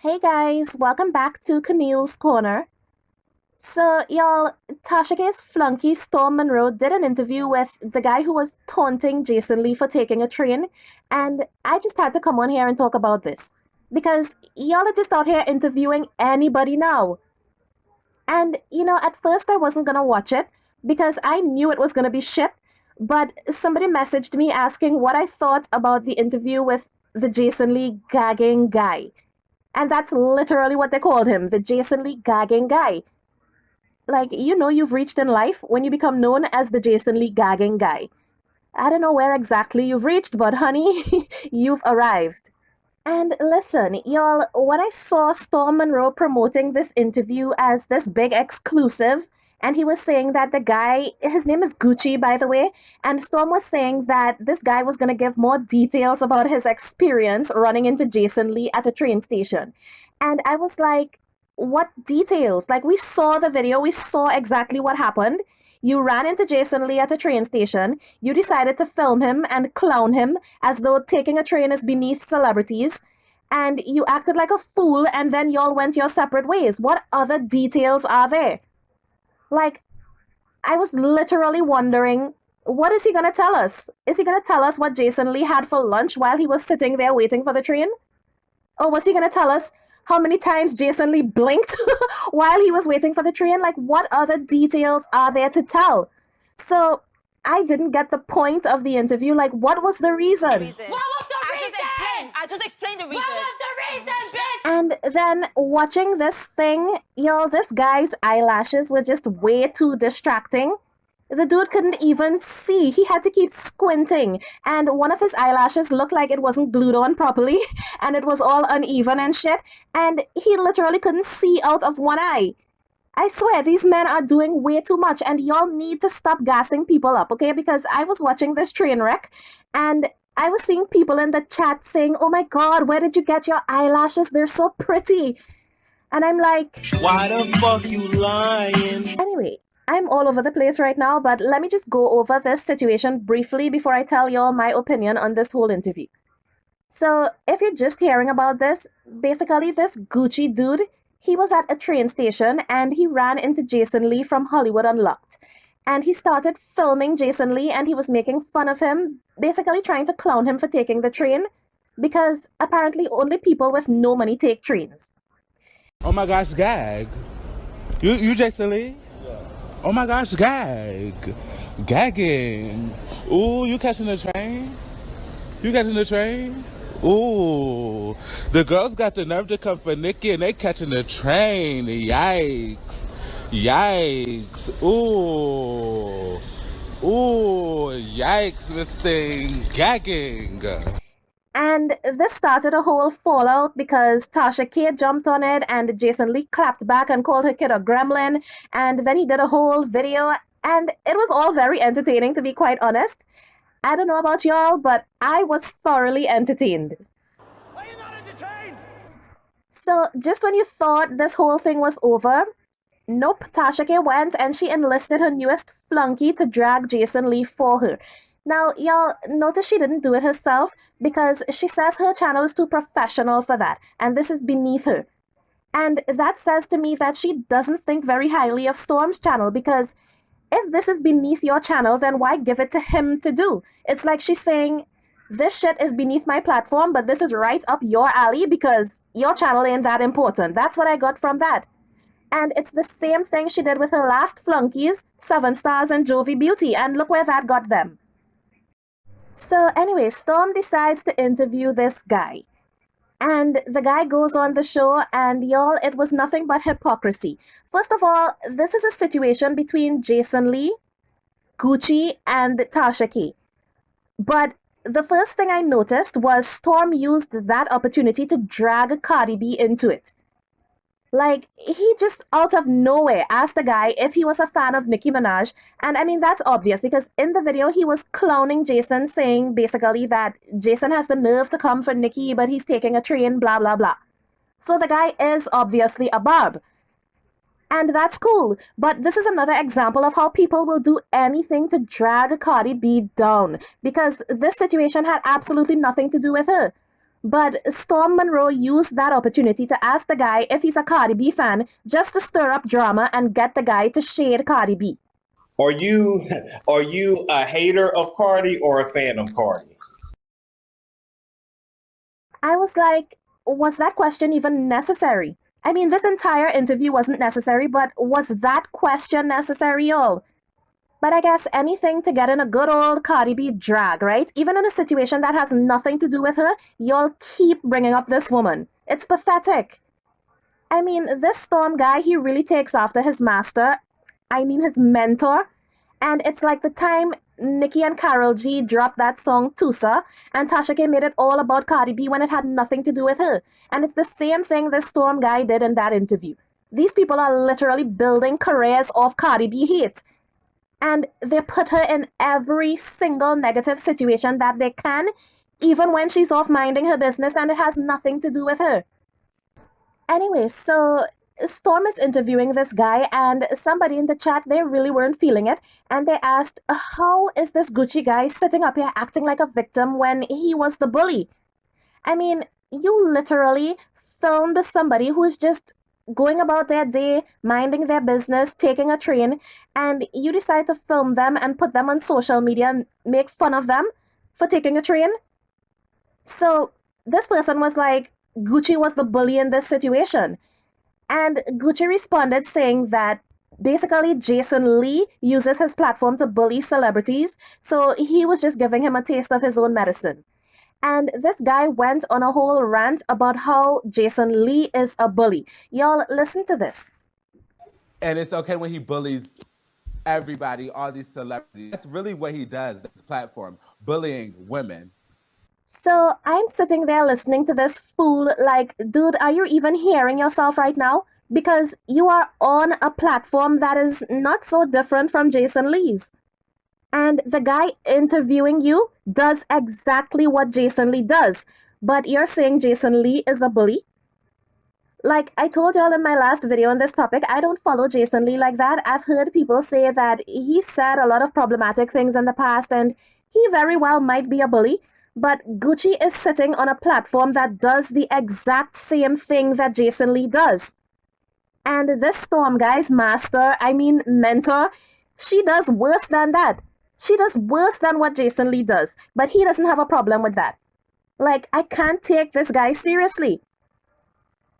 Hey guys, welcome back to Camille's Corner. So, y'all, Tasha K's flunky Storm Monroe did an interview with the guy who was taunting Jason Lee for taking a train, and I just had to come on here and talk about this because y'all are just out here interviewing anybody now. And, at first I wasn't gonna watch it because I knew it was gonna be shit, but somebody messaged me asking what I thought about the interview with the Jason Lee gagging guy. And that's literally what they called him, the Jason Lee gagging guy. Like, you've reached in life when you become known as the Jason Lee gagging guy. I don't know where exactly you've reached, but honey, you've arrived. And listen, y'all, when I saw Storm Monroe promoting this interview as this big exclusive, and he was saying that the guy, his name is Gucci, by the way, and Storm was saying that this guy was going to give more details about his experience running into Jason Lee at a train station. And I was like, what details? Like, we saw the video, we saw exactly what happened. You ran into Jason Lee at a train station. You decided to film him and clown him as though taking a train is beneath celebrities. And you acted like a fool, and then y'all went your separate ways. What other details are there? Like, I was literally wondering, what is he going to tell us? Is he going to tell us what Jason Lee had for lunch while he was sitting there waiting for the train? Or was he going to tell us how many times Jason Lee blinked while he was waiting for the train? Like, what other details are there to tell? So I didn't get the point of the interview. Like, what was the reason? What was the reason? I just explained the reason. What was the reason, bitch? And then watching this thing, this guy's eyelashes were just way too distracting. The dude couldn't even see. He had to keep squinting. And one of his eyelashes looked like it wasn't glued on properly. And it was all uneven and shit. And he literally couldn't see out of one eye. I swear, these men are doing way too much. And y'all need to stop gassing people up, okay? Because I was watching this train wreck. And I was seeing people in the chat saying, oh my God, where did you get your eyelashes? They're so pretty. And I'm like, why the fuck you lying? Anyway, I'm all over the place right now, but let me just go over this situation briefly before I tell y'all my opinion on this whole interview. So, if you're just hearing about this, basically this Gucci dude, he was at a train station and he ran into Jason Lee from Hollywood Unlocked. And he started filming Jason Lee and he was making fun of him, basically trying to clown him for taking the train, because apparently only people with no money take trains. Oh my gosh, gag. You Jason Lee? Yeah. Oh my gosh, gag. Gagging. Ooh, you catching the train? You catching the train? Ooh. The girls got the nerve to come for Nikki and they catching the train. Yikes. Yikes. Ooh. Ooh. Yikes, this thing. Gagging. And this started a whole fallout because Tasha K jumped on it and Jason Lee clapped back and called her kid a gremlin. And then he did a whole video and it was all very entertaining, to be quite honest. I don't know about y'all, but I was thoroughly entertained. Are you not entertained? So just when you thought this whole thing was over, nope, Tasha K went and she enlisted her newest flunky to drag Jason Lee for her. Now, y'all, notice she didn't do it herself because she says her channel is too professional for that, and this is beneath her. And that says to me that she doesn't think very highly of Storm's channel, because if this is beneath your channel, then why give it to him to do? It's like she's saying, this shit is beneath my platform, but this is right up your alley because your channel ain't that important. That's what I got from that. And it's the same thing she did with her last flunkies, 7 Stars and Jovi Beauty, and look where that got them. So anyway, Storm decides to interview this guy. And the guy goes on the show and y'all, it was nothing but hypocrisy. First of all, this is a situation between Jason Lee, Gucci, and Tasha K. But the first thing I noticed was Storm used that opportunity to drag Cardi B into it. Like, he just out of nowhere asked the guy if he was a fan of Nicki Minaj. And I mean, that's obvious because in the video, he was clowning Jason, saying basically that Jason has the nerve to come for Nicki, but he's taking a train, blah, blah, blah. So the guy is obviously a barb. And that's cool. But this is another example of how people will do anything to drag Cardi B down, because this situation had absolutely nothing to do with her. But Storm Monroe used that opportunity to ask the guy if he's a Cardi B fan just to stir up drama and get the guy to shade Cardi B. Are you a hater of Cardi or a fan of Cardi? I was like, was that question even necessary? I mean, this entire interview wasn't necessary, but was that question necessary, y'all? But I guess anything to get in a good old Cardi B drag, right? Even in a situation that has nothing to do with her, y'all keep bringing up this woman. It's pathetic. I mean, this Storm guy, he really takes after his master. I mean, his mentor. And it's like the time Nicki and Karol G dropped that song Tusa, and Tasha K made it all about Cardi B when it had nothing to do with her. And it's the same thing this Storm guy did in that interview. These people are literally building careers off Cardi B hate. And they put her in every single negative situation that they can, even when she's off minding her business and it has nothing to do with her. Anyway, so Storm is interviewing this guy, and somebody in the chat, they really weren't feeling it. And they asked, how is this Gucci guy sitting up here acting like a victim when he was the bully? I mean, you literally filmed somebody who's just going about their day, minding their business, taking a train, and you decide to film them and put them on social media and make fun of them for taking a train? So this person was like, Gucci was the bully in this situation. And Gucci responded saying that basically Jason Lee uses his platform to bully celebrities, so he was just giving him a taste of his own medicine. And this guy went on a whole rant about how Jason Lee is a bully. Y'all, listen to this. And it's okay when he bullies everybody, all these celebrities. That's really what he does, this platform, bullying women. So I'm sitting there listening to this fool like, dude, are you even hearing yourself right now? Because you are on a platform that is not so different from Jason Lee's. And the guy interviewing you does exactly what Jason Lee does. But you're saying Jason Lee is a bully? Like I told y'all in my last video on this topic, I don't follow Jason Lee like that. I've heard people say that he said a lot of problematic things in the past and he very well might be a bully. But Gucci is sitting on a platform that does the exact same thing that Jason Lee does. And this Storm guy's master, I mean mentor, she does worse than that. She does worse than what Jason Lee does, but he doesn't have a problem with that. Like, I can't take this guy seriously.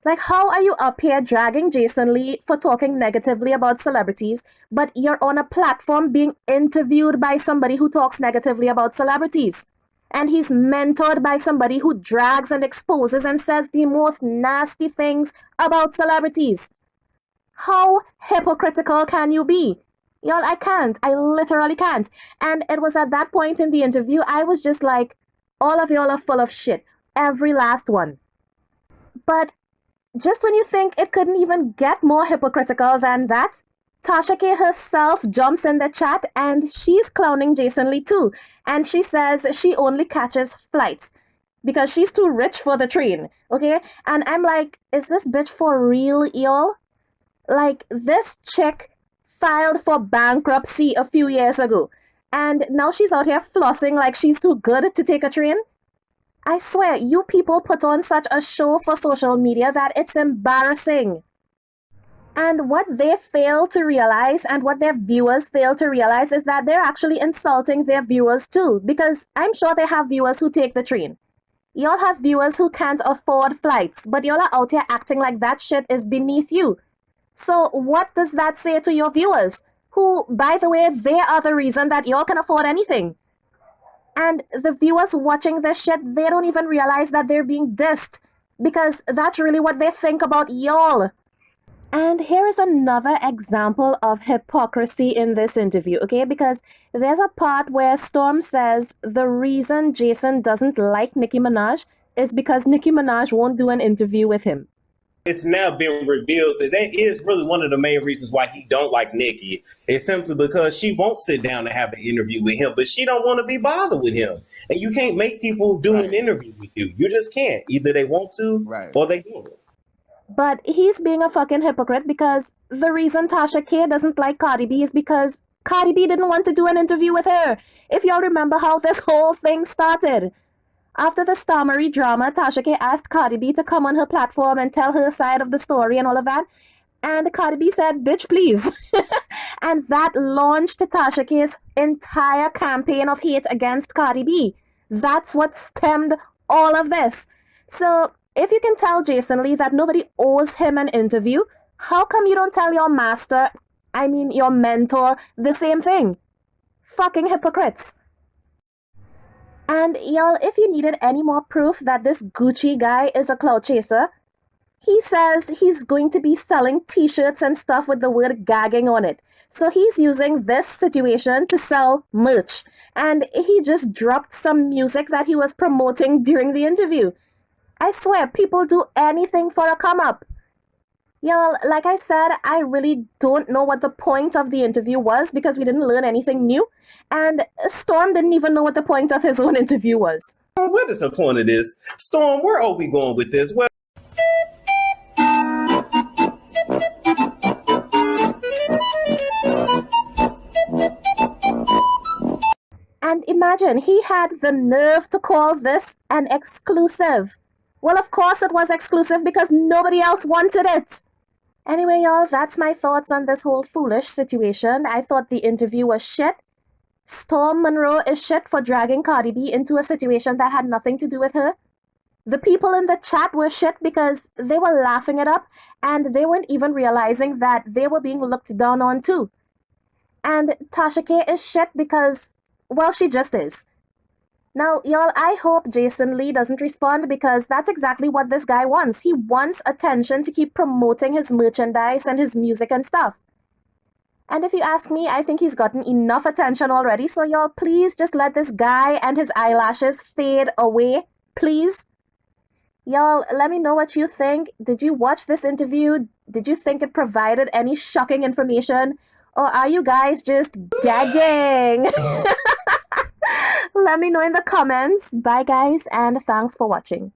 Like, how are you up here dragging Jason Lee for talking negatively about celebrities, but you're on a platform being interviewed by somebody who talks negatively about celebrities? And he's mentored by somebody who drags and exposes and says the most nasty things about celebrities. How hypocritical can you be? Y'all, I can't. I literally can't. And it was at that point in the interview, I was just like, all of y'all are full of shit. Every last one. But just when you think it couldn't even get more hypocritical than that, Tasha K herself jumps in the chat and she's clowning Jason Lee too. And she says she only catches flights because she's too rich for the train. Okay? And I'm like, is this bitch for real, y'all? Like, this chick filed for bankruptcy a few years ago. And now she's out here flossing like she's too good to take a train. I swear, you people put on such a show for social media that it's embarrassing. And what they fail to realize and what their viewers fail to realize is that they're actually insulting their viewers too. Because I'm sure they have viewers who take the train. Y'all have viewers who can't afford flights, but y'all are out here acting like that shit is beneath you. So what does that say to your viewers? Who, by the way, they are the reason that y'all can afford anything. And the viewers watching this shit, they don't even realize that they're being dissed. Because that's really what they think about y'all. And here is another example of hypocrisy in this interview, okay? Because there's a part where Storm says the reason Jason doesn't like Nicki Minaj is because Nicki Minaj won't do an interview with him. It's now been revealed that is really one of the main reasons why he don't like Nicki. It's simply because she won't sit down and have an interview with him, but she don't want to be bothered with him. And you can't make people do an interview with you. You just can't. Either they want to or they don't. But he's being a fucking hypocrite because the reason Tasha K doesn't like Cardi B is because Cardi B didn't want to do an interview with her. If y'all remember how this whole thing started. After the Star Marie drama, Tasha K asked Cardi B to come on her platform and tell her side of the story and all of that. And Cardi B said, bitch, please. And that launched Tasha K's entire campaign of hate against Cardi B. That's what stemmed all of this. So if you can tell Jason Lee that nobody owes him an interview, how come you don't tell your your mentor, the same thing? Fucking hypocrites. And y'all, if you needed any more proof that this Gucci guy is a clout chaser, he says he's going to be selling t-shirts and stuff with the word gagging on it. So he's using this situation to sell merch. And he just dropped some music that he was promoting during the interview. I swear, people do anything for a come up. Y'all, like I said, I really don't know what the point of the interview was because we didn't learn anything new. And Storm didn't even know what the point of his own interview was. What is the point of this? Storm, where are we going with this? Well, and imagine, he had the nerve to call this an exclusive. Well, of course it was exclusive because nobody else wanted it. Anyway, y'all, that's my thoughts on this whole foolish situation. I thought the interview was shit. Storm Monroe is shit for dragging Cardi B into a situation that had nothing to do with her. The people in the chat were shit because they were laughing it up and they weren't even realizing that they were being looked down on too. And Tasha K is shit because, well, she just is. Now, y'all, I hope Jason Lee doesn't respond because that's exactly what this guy wants. He wants attention to keep promoting his merchandise and his music and stuff. And if you ask me, I think he's gotten enough attention already. So y'all, please just let this guy and his eyelashes fade away, please. Y'all, let me know what you think. Did you watch this interview? Did you think it provided any shocking information? Or are you guys just gagging? Let me know in the comments. Bye, guys, and thanks for watching.